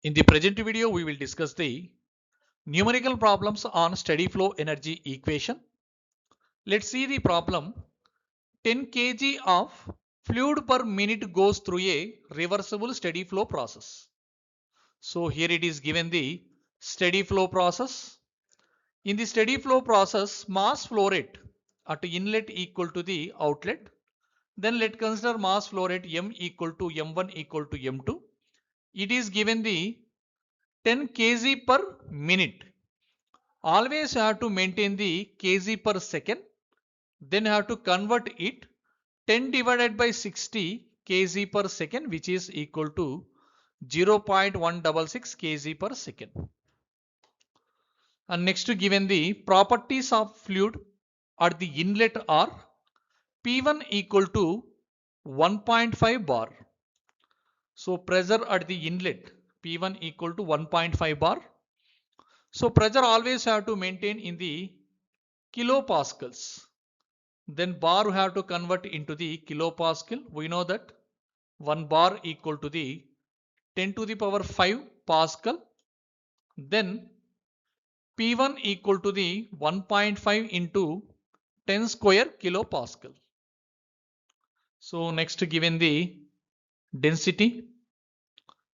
In the present video, we will discuss the numerical problems on steady flow energy equation. Let's see the problem. 10 kg of fluid per minute goes through a reversible steady flow process. So here it is given the steady flow process. In the steady flow process, mass flow rate at inlet equal to the outlet. Then let's consider mass flow rate M equal to M1 equal to M2. It is given the 10 kg per minute. Always have to maintain the kg per second. Then have to convert it 10 divided by 60 kg per second, which is equal to 0.166 kg per second. And next to given the properties of fluid at the inlet are P1 equal to 1.5 bar. So pressure at the inlet P1 equal to 1.5 bar. So pressure always have to maintain in the kilopascals. Then bar we have to convert into the kilopascal. We know that 1 bar equal to the 10 to the power 5 pascal. Then P1 equal to the 1.5 into 10 square kilopascal. So next given the density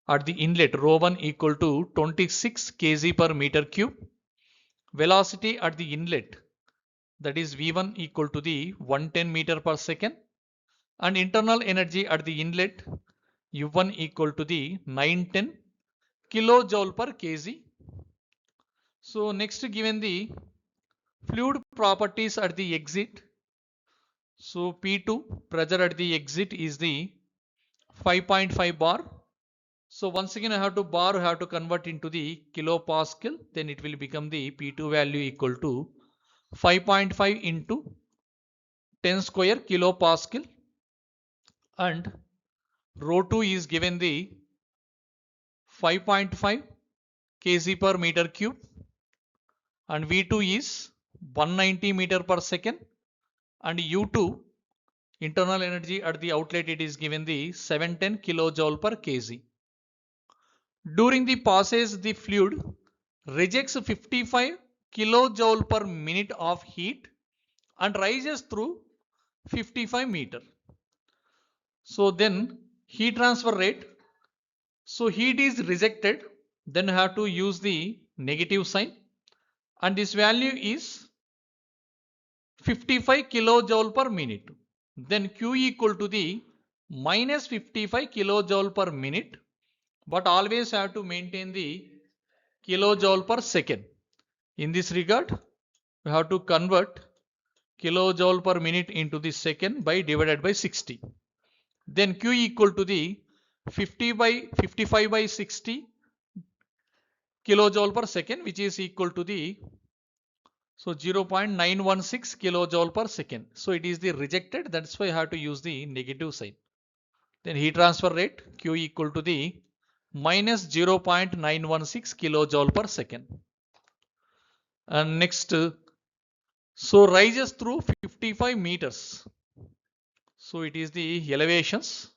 at the inlet ρ1 equal to 26 kg per meter cube. Velocity at the inlet, that is V1 equal to the 110 meter per second, and internal energy at the inlet U1 equal to the 910 kilojoule per kg. So next given the fluid properties at the exit. So P2 pressure at the exit is the 5.5 bar. So once again I have to convert into the kilopascal. Then it will become the P2 value equal to 5.5 into 10 square kilopascal, and ρ2 is given the 5.5 kg per meter cube, and V2 is 190 meter per second, and U2 internal energy at the outlet, it is given the 710 kilojoule per kg. During the passage, the fluid rejects 55 kilojoule per minute of heat and rises through 55 meter. So then heat transfer rate. So heat is rejected, then have to use the negative sign, and this value is 55 kilojoule per minute. Then Q equal to the minus 55 kilojoule per minute, but always have to maintain the kilojoule per second. In this regard, we have to convert kilojoule per minute into the second by divided by 60. Then Q equal to the 55 by 60 kilojoule per second, which is equal to the 0.916 kilojoule per second. So it is the rejected, that's why I have to use the negative sign. Then heat transfer rate Q equal to the minus 0.916 kilojoule per second. And next, so rises through 55 meters. So it is the elevations.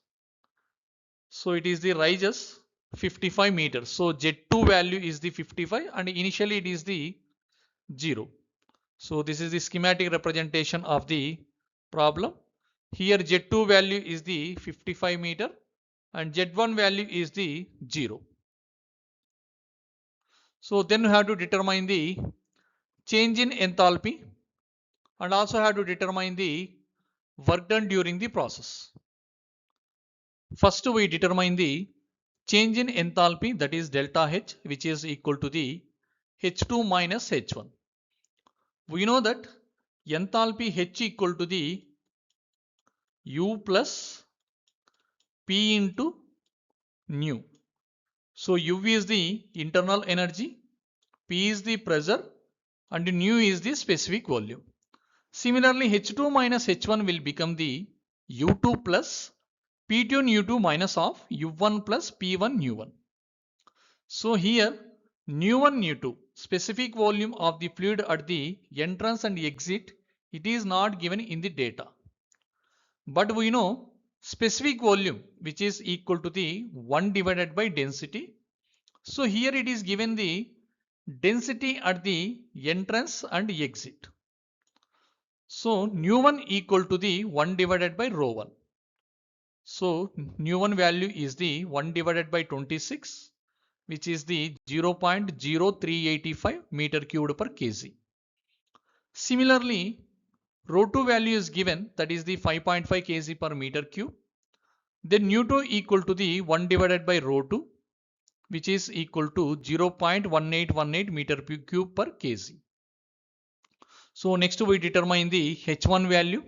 So it is the rises 55 meters. So Z2 value is the 55 and initially it is the 0. So this is the schematic representation of the problem. Here Z2 value is the 55 meter and Z1 value is the 0. So then we have to determine the change in enthalpy and also have to determine the work done during the process. First we determine the change in enthalpy, that is delta H, which is equal to the H2 minus H1. We know that enthalpy H equal to the U plus P into nu. So U is the internal energy, P is the pressure, and nu is the specific volume. Similarly, H2 minus H1 will become the U2 plus P2 nu2 minus of U1 plus P1 nu1. So here nu1 nu2, specific volume of the fluid at the entrance and exit, it is not given in the data. But we know specific volume, which is equal to the 1 divided by density. So here it is given the density at the entrance and exit. So nu1 equal to the 1 divided by rho 1. So nu1 value is the 1 divided by 26, which is the 0.0385 meter cubed per kg. Similarly, rho 2 value is given, that is the 5.5 kg per meter cube. Then nu2 equal to the 1 divided by rho 2, which is equal to 0.1818 meter cube per kg. So next we determine the H1 value.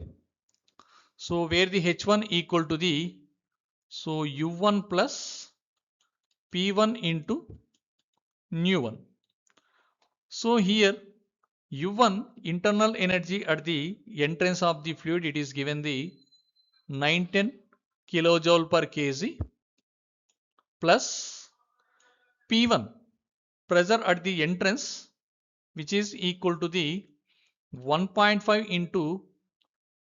So where the H1 equal to the, so U1 plus P1 into nu1. So here U1 internal energy at the entrance of the fluid, it is given the 910 kilojoule per kg plus P1 pressure at the entrance, which is equal to the 1.5 into,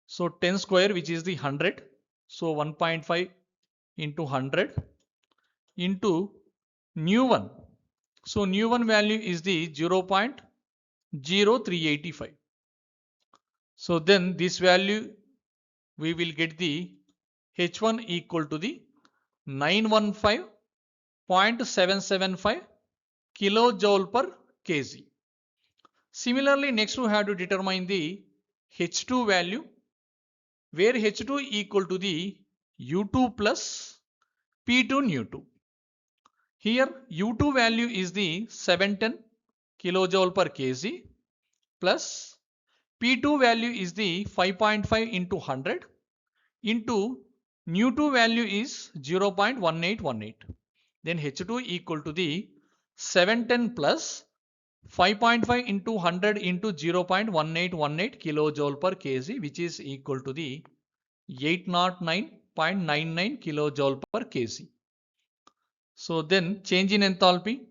so 10 square, which is the 100. So 1.5 into 100 into nu1. So nu1 value is the 0.0385. So then this value we will get the H1 equal to the 915.775 kilojoule per kg. Similarly, next we have to determine the H2 value, where H2 equal to the U2 plus P2 nu2. Here U2 value is the 710 kilojoule per kg plus P2 value is the 5.5 into 100 into nu2 value is 0.1818. Then H2 equal to the 710 plus 5.5 into 100 into 0.1818 kilojoule per kg, which is equal to the 809.99 kilojoule per kg. So then change in enthalpy,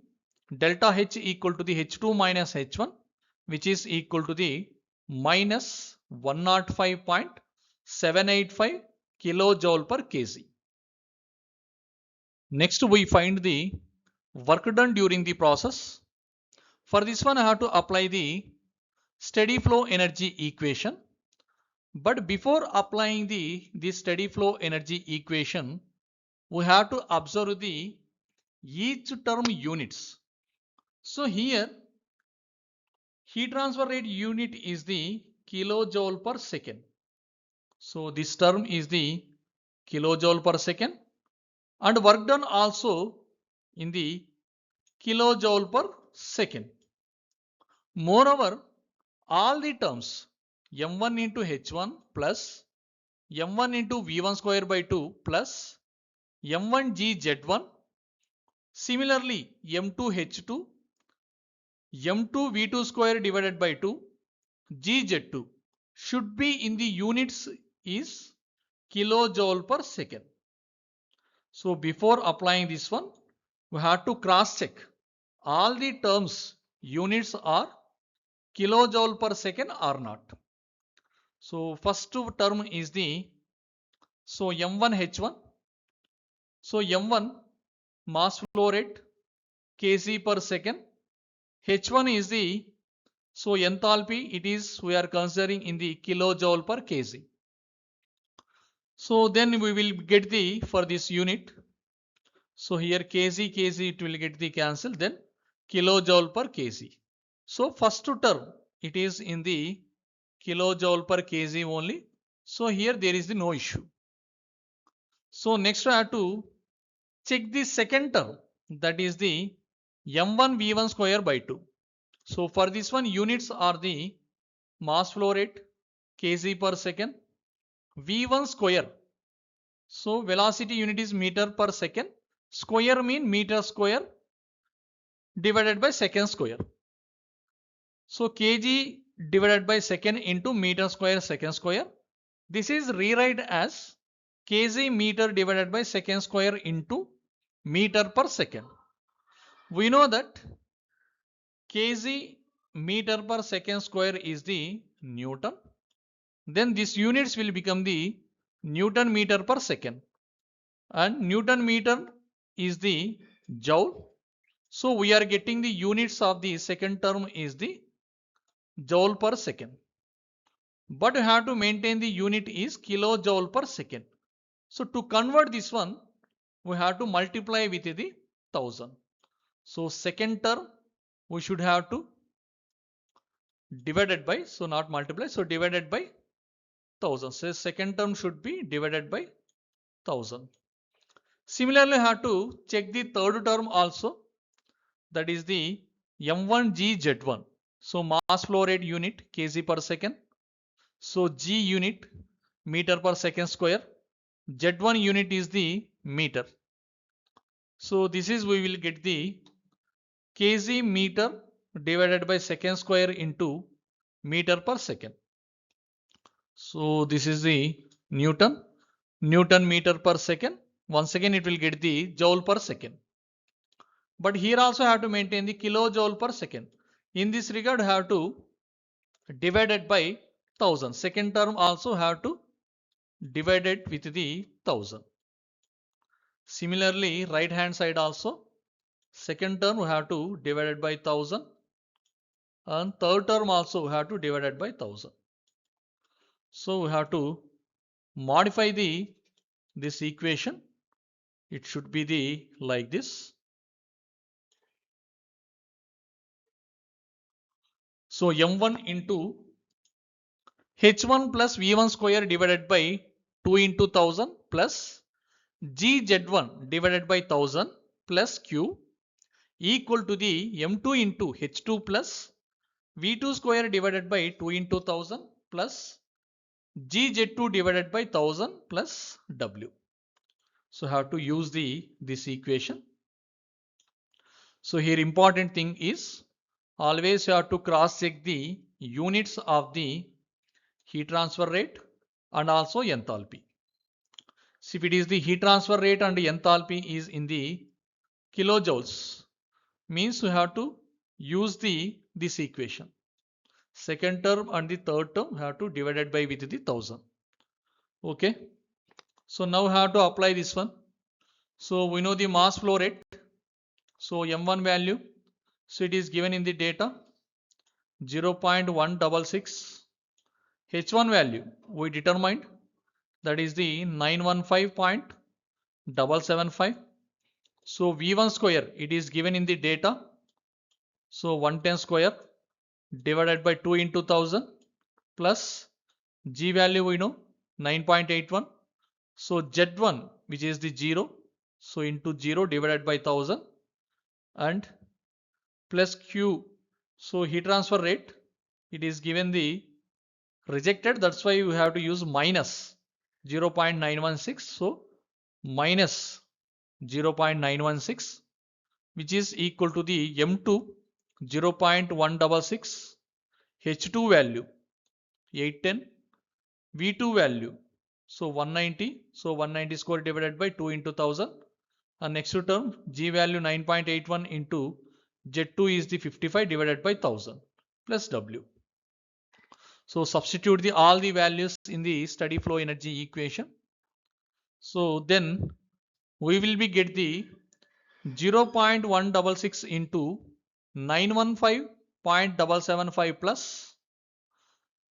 delta H equal to the H2 minus H1, which is equal to the minus 105.785 kilojoule per kg. Next we find the work done during the process. For this one I have to apply the steady flow energy equation. But before applying this steady flow energy equation, we have to observe the each term units. So here heat transfer rate unit is the kilojoule per second. So this term is the kilojoule per second, and work done also in the kilojoule per second. Moreover, all the terms m1 into h1 plus m1 into v1 square by 2 plus m1g z1, similarly m2 h2, m2 v2 square divided by 2 g z2 should be in the units is kilojoule per second. So before applying this one, we have to cross check all the terms units are kilojoule per second or not. So first term is the, so m1 h1. So m1 mass flow rate kg per second. H1 is the, so enthalpy, it is we are considering in the kilojoule per kg. So then we will get the, for this unit, so here kg it will get the cancel, then kilojoule per kg. So first term it is in the kilojoule per kg only. So here there is no issue. So next I have to check the second term, that is the m1 v1 square by 2. So for this one units are the mass flow rate kg per second, v1 square. So velocity unit is meter per second, square mean meter square divided by second square. So kg divided by second into meter square second square. This is rewrite as kg meter divided by second square into meter per second. We know that kg meter per second square is the Newton. Then these units will become the Newton meter per second. And Newton meter is the joule. So we are getting the units of the second term is the joule per second. But you have to maintain the unit is kilojoule per second. So to convert this one, we have to multiply with the 1000. So second term we should have to divided by, so not multiply, so divided by 1000. So second term should be divided by 1000. Similarly, have to check the third term also, that is the M1G Z1. So mass flow rate unit kg per second. So G unit meter per second square. Z1 unit is the meter. So this is, we will get the kg meter divided by second square into meter per second. So this is the Newton meter per second. Once again it will get the joule per second. But here also have to maintain the kilojoule per second. In this regard have to divide it by 1000. Second term also have to divide it with the 1000. Similarly, right hand side also, second term we have to divide it by 1000 and third term also we have to divide it by 1000. So we have to modify this equation. It should be the like this. So M1 into H1 plus V1 square divided by 2 into 1000 plus GZ1 divided by 1000 plus Q equal to the M2 into H2 plus V2 square divided by 2 into 1000 plus GZ2 divided by 1000 plus W. So have to use this equation. So here important thing is always you have to cross check the units of the heat transfer rate and also enthalpy. So if it is the heat transfer rate and enthalpy is in the kilojoules, means you have to use this equation. Second term and the third term have to divide it by with the 1000. Okay. So now have to apply this one. So we know the mass flow rate. So M1 value. So it is given in the data 0.166. H1 value we determined, that is the 915.775. So V1 square it is given in the data. So 110 square divided by 2 into 1000 plus G value we know 9.81. So Z1 which is the 0. So into 0 divided by 1000 and plus Q. So heat transfer rate it is given the rejected, that's why we have to use minus 0.916. So minus 0.916 which is equal to the M2 0.166, H2 value 810, V2 value so 190. So 190 square divided by 2 into 1000 and next term G value 9.81 into Z2 is the 55 divided by 1000 plus W. So substitute all the values in the steady flow energy equation. So then we will be get the 0.166 into 915.775 plus.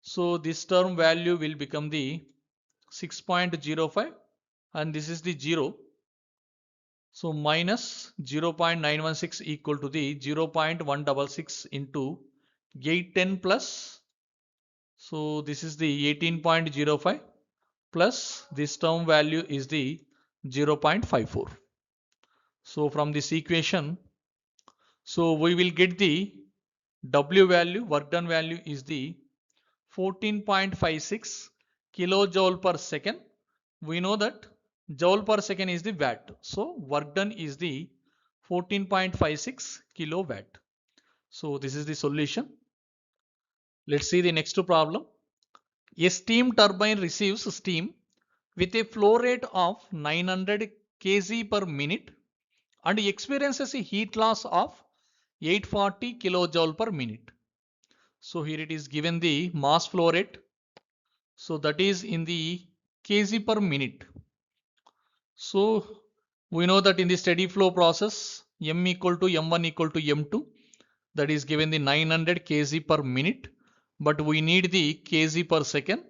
So this term value will become the 6.05 and this is the 0. So minus 0.916 equal to the 0.166 into 810 plus. So this is the 18.05 plus this term value is the 0.54. So from this equation, so we will get the W value, work done value is the 14.56 kilojoule per second. We know that joule per second is the watt. So work done is the 14.56 kilowatt. So this is the solution. Let's see the next problem. A steam turbine receives steam with a flow rate of 900 kg per minute and experiences a heat loss of 840 kilojoule per minute. So here it is given the mass flow rate. So that is in the kg per minute. So we know that in the steady flow process, M equal to M1 equal to M2, that is given the 900 kg per minute, but we need the kg per second.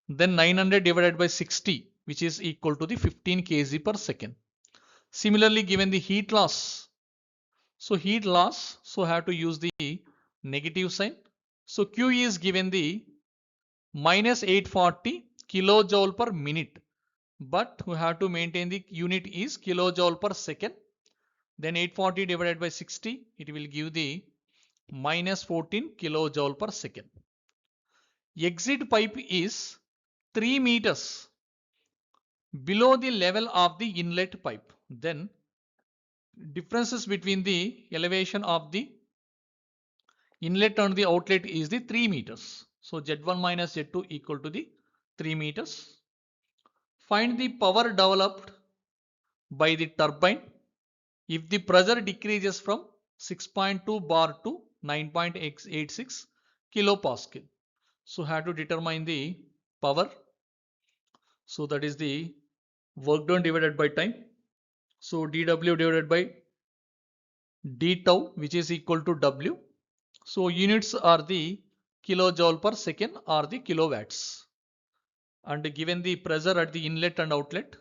Then 900 divided by 60, which is equal to the 15 kg per second. Similarly, given the heat loss, so have to use the negative sign. So Q is given the minus 840 kilojoule per minute, but we have to maintain the unit is kilojoule per second. Then 840 divided by 60, it will give the minus 14 kilojoule per second. Exit pipe is 3 meters below the level of the inlet pipe. Then differences between the elevation of the inlet and the outlet is the 3 meters. So Z1 minus Z2 equal to the 3 meters. Find the power developed by the turbine if the pressure decreases from 6.2 bar to 9.86 kilopascal. So have to determine the power. So that is the work done divided by time. So dW divided by d tau, which is equal to W. So units are the kilojoule per second or the kilowatts. And given the pressure at the inlet and outlet,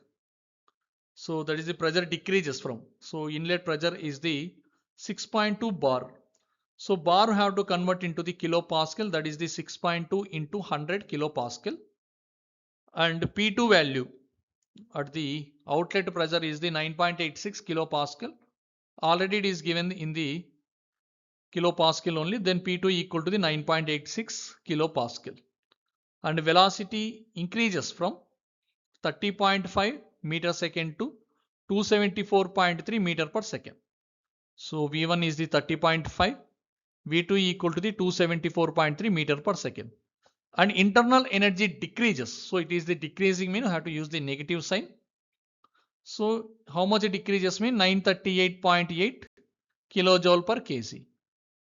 so that is the pressure decreases from. So inlet pressure is the 6.2 bar. So bar have to convert into the kilopascal, that is the 6.2 into 100 kilopascal. And P2 value at the outlet pressure is the 9.86 kilopascal. Already it is given in the kilopascal only. Then P2 equal to the 9.86 kilopascal. And velocity increases from 30.5 meter second to 274.3 meter per second. So V1 is the 30.5, V2 equal to the 274.3 meter per second. And internal energy decreases. So it is the decreasing mean, you have to use the negative sign. So how much it decreases mean 938.8 kilojoule per kg,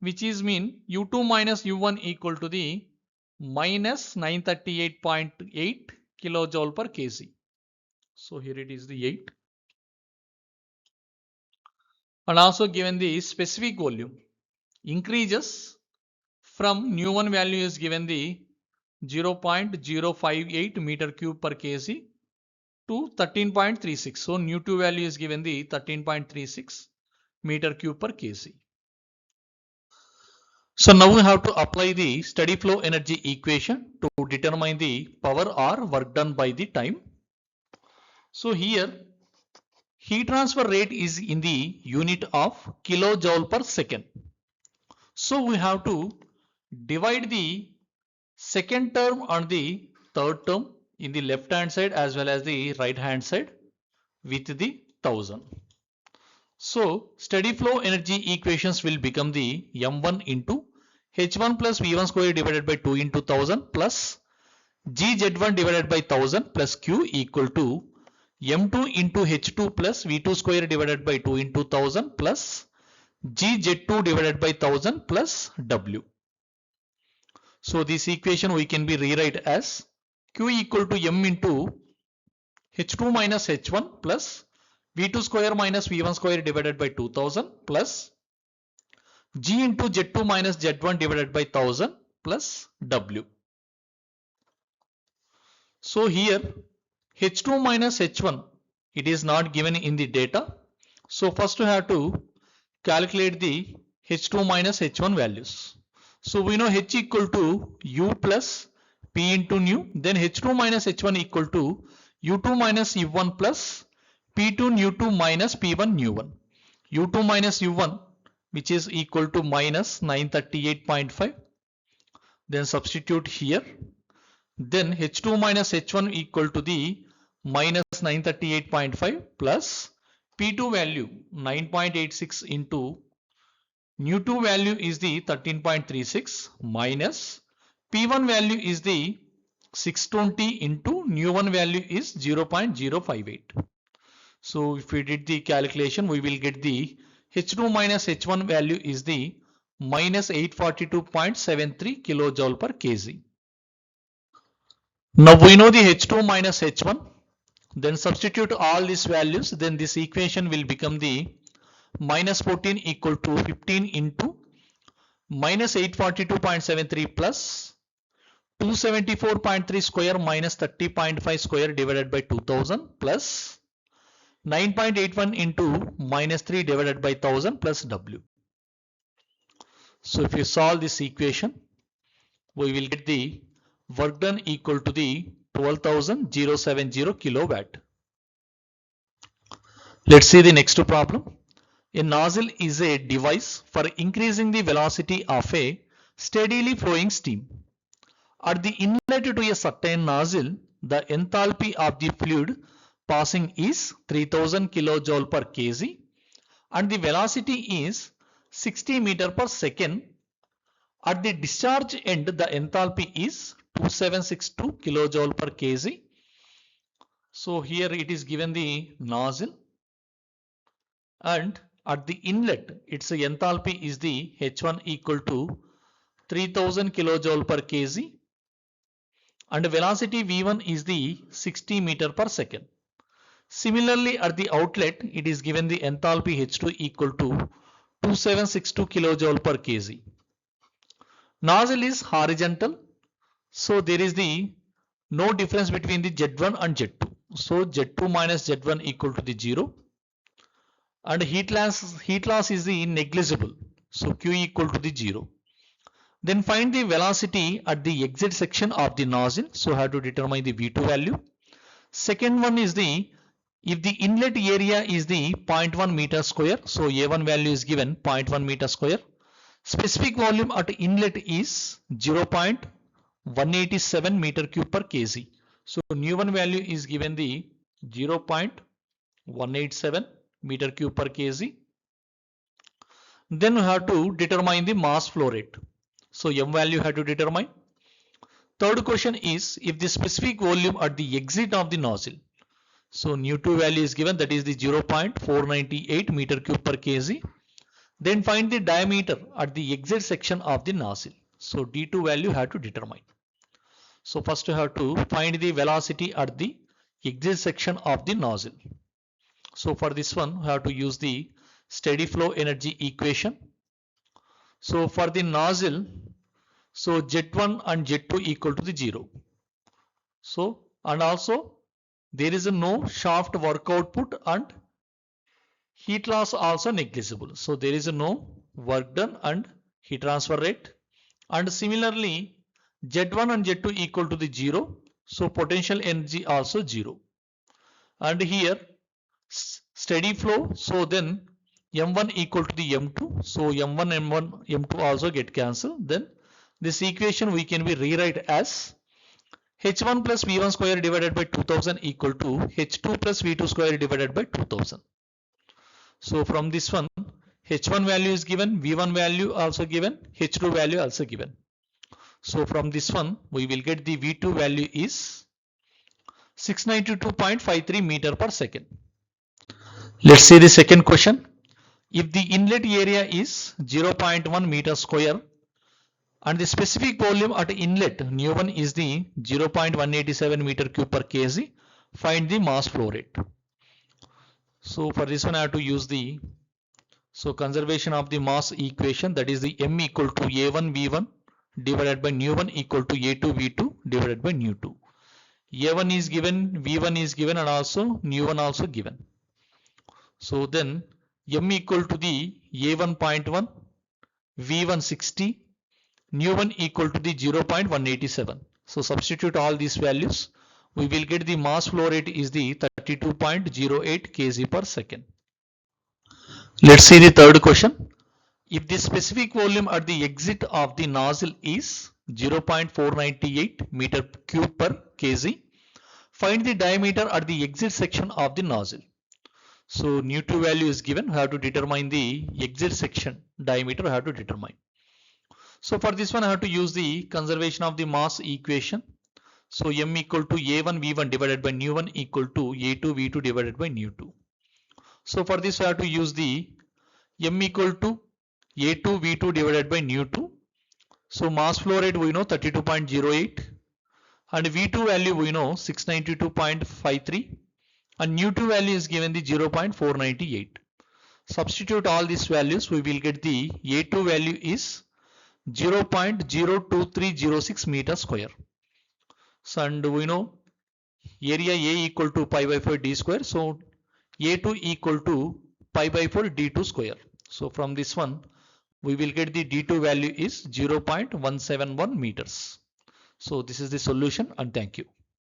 which is mean U2 minus U1 equal to the minus 938.8 kilojoule per kg. So here it is the 8. And also given the specific volume increases from nu1 value is given the 0.058 meter cube per kg to 13.36. So nu2 value is given the 13.36 meter cube per kg. So now we have to apply the steady flow energy equation to determine the power or work done by the time. So here heat transfer rate is in the unit of kilojoule per second. So we have to divide the second term and the third term in the left hand side as well as the right hand side with the 1000. So steady flow energy equations will become the M1 into H1 plus V1 square divided by 2 into 1000 plus GZ1 divided by 1000 plus Q equal to M2 into H2 plus V2 square divided by 2 into 1000 plus GZ2 divided by 1000 plus W. So this equation we can be rewrite as Q equal to M into H2 minus H1 plus V2 square minus V1 square divided by 2000 plus G into Z2 minus Z1 divided by 1000 plus W. So here H2 minus H1, it is not given in the data. So first we have to calculate the H2 minus H1 values. So we know H equal to U plus P into nu. Then H2 minus H1 equal to U2 minus U1 plus P2 nu2 minus P1 nu1. U2 minus U1, which is equal to minus 938.5. Then substitute here. Then H2 minus H1 equal to the minus 938.5 plus P2 value 9.86 into nu2 value is the 13.36 minus P1 value is the 620 into nu1 value is 0.058. So if we did the calculation, we will get the H2 minus H1 value is the minus 842.73 kilojoule per kg. Now we know the H2 minus H1. Then substitute all these values. Then this equation will become the minus 14 equal to 15 into minus 842.73 plus 274.3 square minus 30.5 square divided by 2000 plus 9.81 into minus 3 divided by 1000 plus W. So if you solve this equation, we will get the work done equal to the 12,070 kilowatt. Let's see the next problem. A nozzle is a device for increasing the velocity of a steadily flowing steam. At the inlet to a certain nozzle, the enthalpy of the fluid passing is 3000 kilojoule per kg and the velocity is 60 meter per second. At the discharge end, the enthalpy is 2762 kilojoule per kg. So here it is given the nozzle, and at the inlet, its enthalpy is the H1 equal to 3000 kilojoule per kg and velocity V1 is the 60 meter per second. Similarly, at the outlet, it is given the enthalpy H2 equal to 2762 kilojoule per kg. Nozzle is horizontal, so there is no difference between the Z1 and Z2. So Z2 minus Z1 equal to the 0. And heat loss is the negligible, so Q equal to the 0. Then find the velocity at the exit section of the nozzle, so have to determine the V2 value. Second one is if the inlet area is the 0.1 meter square, so A1 value is given 0.1 meter square. Specific volume at inlet is 0.187 meter cube per kg. So nu1 value is given the 0.187 meter cube per kg. Then we have to determine the mass flow rate. So M value have to determine. Third question is if the specific volume at the exit of the nozzle. So nu2 value is given, that is the 0.498 meter cube per kg. Then find the diameter at the exit section of the nozzle. So D2 value have to determine. So first you have to find the velocity at the exit section of the nozzle. So for this one, we have to use the steady flow energy equation. So for the nozzle, so Z1 and Z2 equal to the 0. So, and also there is no shaft work output and heat loss also negligible. So there is no work done and heat transfer rate. And similarly, Z1 and Z2 equal to the 0. So potential energy also 0. And here steady flow, so then M1 equal to the M2. So M1, M1, M2 also get cancelled. Then this equation we can be rewrite as H1 plus V1 square divided by 2000 equal to H2 plus V2 square divided by 2000. So from this one, H1 value is given, V1 value also given, H2 value also given. So from this one, we will get the V2 value is 692.53 meter per second. Let's see the second question. If the inlet area is 0.1 meter square and the specific volume at inlet nu1 is the 0.187 meter cube per kg, find the mass flow rate. So for this one I have to use the conservation of the mass equation, that is the M equal to A1 V1 divided by nu1 equal to A2 V2 divided by nu2. A1 is given, V1 is given, and also nu1 also given. So then M equal to the A1.1, V1 60, nu1 equal to the 0.187. So substitute all these values. We will get the mass flow rate is the 32.08 kg per second. Let's see the third question. If the specific volume at the exit of the nozzle is 0.498 meter cube per kg, find the diameter at the exit section of the nozzle. So nu2 value is given, we have to determine the exit section diameter, we have to determine. So for this one I have to use the conservation of the mass equation. So M equal to A1 V1 divided by nu1 equal to A2 V2 divided by nu2. So for this we have to use the M equal to A2 V2 divided by nu2. So mass flow rate we know 32.08 and V2 value we know 692.53 and nu2 value is given the 0.498. Substitute all these values, we will get the A2 value is 0.02306 meter square. So, and we know area A equal to pi by 4 d square. So A2 equal to pi by 4 d2 square. So from this one, we will get the d2 value is 0.171 meters. So this is the solution, and thank you.